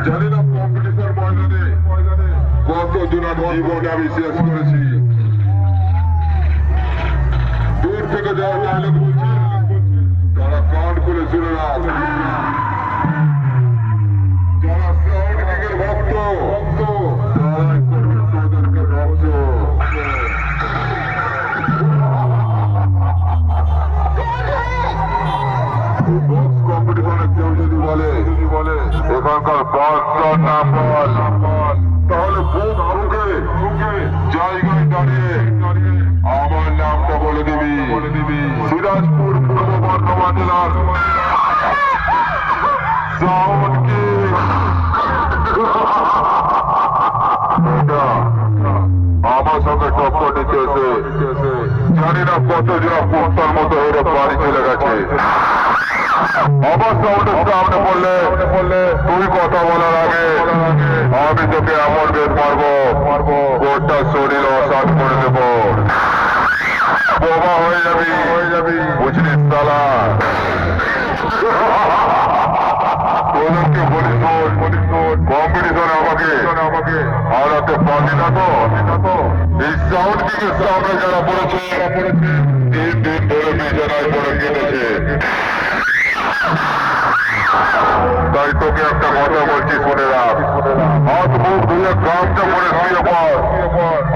জানি না কম্পিটিশন ময়দানে কত জনের জীবন আমি শেষ করেছি। দূর থেকে যারা ডায়লগ বলছে তারা কান খুলে শুনে রাখ। যারা সাউন্ড কিংয়ের ভক্ত তারাই করবে তোদেরকে ধ্বংস। বক্স কম্পিটিশনে কেউ যদি বলে এখানকার বাচ্চার নাম বল, তাহলে বুক বুকে জায়গায় দাঁড়িয়ে আমার নামটা বলে দিবি। সিরাজপুর পূর্ব বর্ধমান জেলার সাউন্ড কিং। আমার সঙ্গে টক্কর নিতে এসে জানি না কত জন কুত্তার মতো হয়ে বাড়ি চলে গেছে। আমার সাউন্ডের সামনে বললে তুই কথা বলার আগে আমি তোকে এমন বেদ মারবো গোটা শরীর অসাধ করে দেব। বোবা হয়ে যাবি বুঝলি শালা। তোদেরকে বলিস কম্পিটিশনে আমাকে হারাতে পারবি না তো। এই সাউন্ড কিংয়ের সামনে যারা পড়েছে 3 দিন ধরে বিছানায় পড়ে কেটেছে। তাই তোকে একটা কথা বলছি শুনে রাখ। হাত মুখ ধুয়ে গামটা পরে শুয়ে পড়।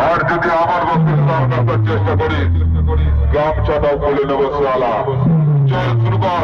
আর যদি আমার বস্তুর সামনে আসার চেষ্টা করিস গামছাটাও খুলে নেবো শালা। চল শুরু কর।